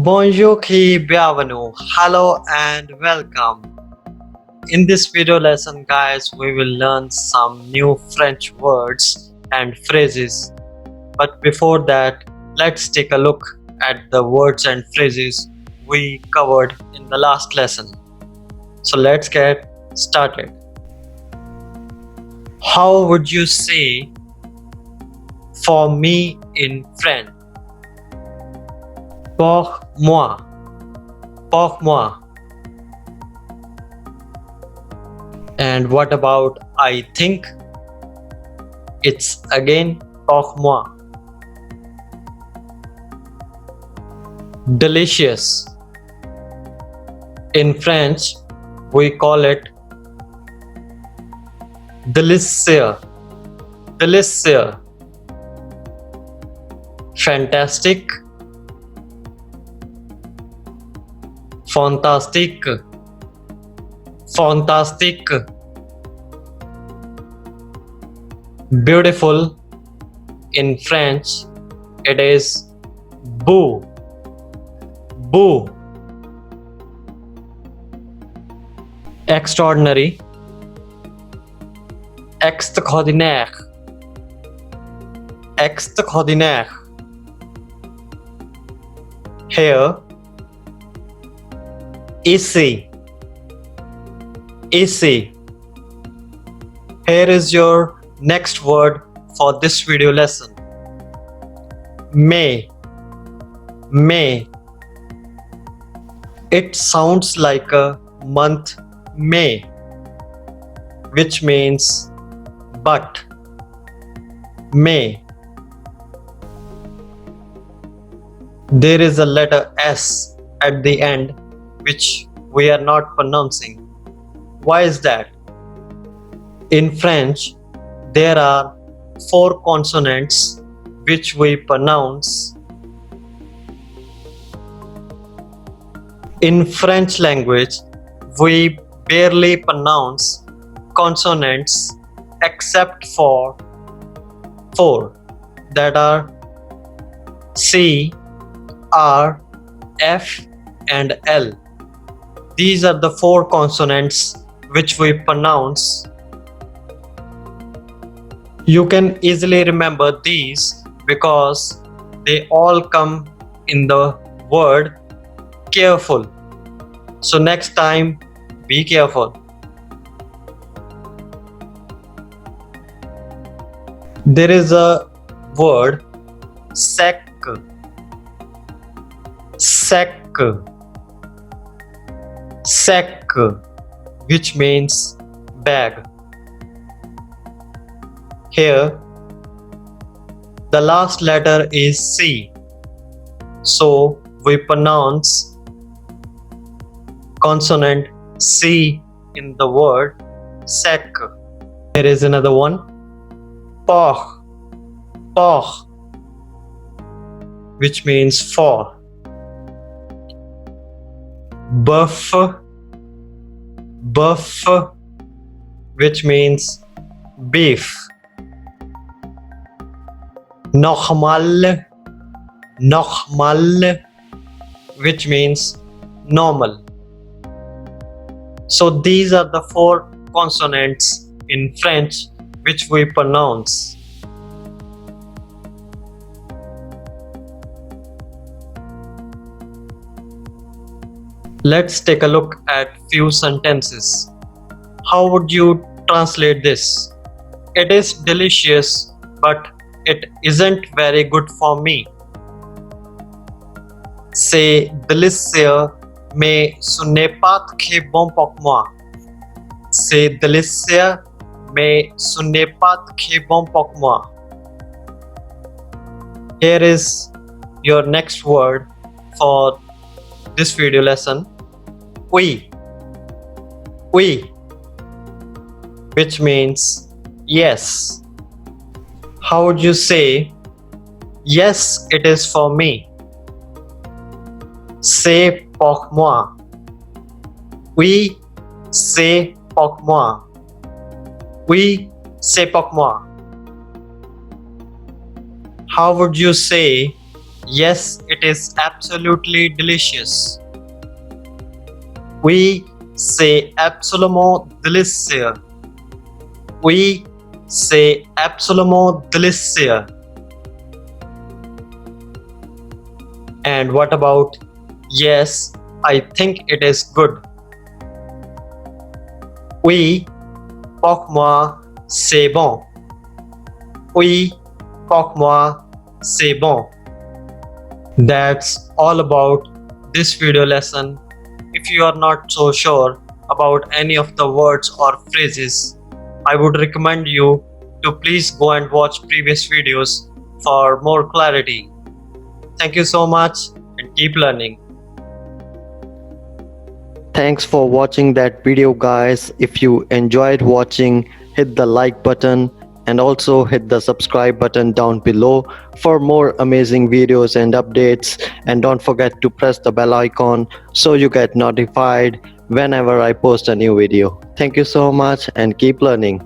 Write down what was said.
Bonjour ki bienvenue. Hello and welcome. In this video lesson, guys, we will learn some new French words and phrases. But before that, let's take a look at the words and phrases we covered in the last lesson. So let's get started. How would you say for me in French? Pour moi. Pour moi. And what about I think? It's again pour moi. Delicious. In French, we call it délicieux. Délicieux. Fantastic. Fantastic. Fantastic. Beautiful. In French, it is beau. Beau. Extraordinary. Extraordinaire. Extraordinaire. Here. Ici. Ici. Here is your next word for this video lesson. May. May. It sounds like a month May, which means but. May. There is a letter S at the end which we are not pronouncing. Why is that? In French, there are 4 consonants which we pronounce. In French language, we barely pronounce consonants except for 4, that are C, R, F, and L. These are the 4 consonants which we pronounce. You can easily remember these because they all come in the word careful. So next time, be careful. There is a word sec. Sec. Sac, which means bag. Here, the last letter is C, so we pronounce consonant C in the word sac. Here is another one, por, por, which means for. Buff, buff, which means beef. Normal, normal, which means normal. So these are the 4 consonants in French which we pronounce. Let's take a look at few sentences. How would you translate this? It is delicious, but it isn't very good for me. C'est délicieux, mais ce n'est pas très bon pour moi. C'est délicieux, mais ce n'est pas très bon pour moi. Here is your next word for this video lesson. Oui. Oui. Which means yes. How would you say yes, it is for me? C'est pour moi. Oui, c'est pour moi. Oui, c'est pour moi. How would you say Yes, it is absolutely delicious. We say absolument délicieux. We say absolument délicieux. And what about yes, I think it is good? Oui, pour moi, c'est bon. Oui, pour moi, c'est bon. That's all about this video lesson. If you are not so sure about any of the words or phrases, I would recommend you to please go and watch previous videos for more clarity. Thank you so much and keep learning. Thanks for watching that video, guys. If you enjoyed watching, hit the like button and also hit the subscribe button down below for more amazing videos and updates. And don't forget to press the bell icon so you get notified whenever I post a new video. Thank you so much and keep learning.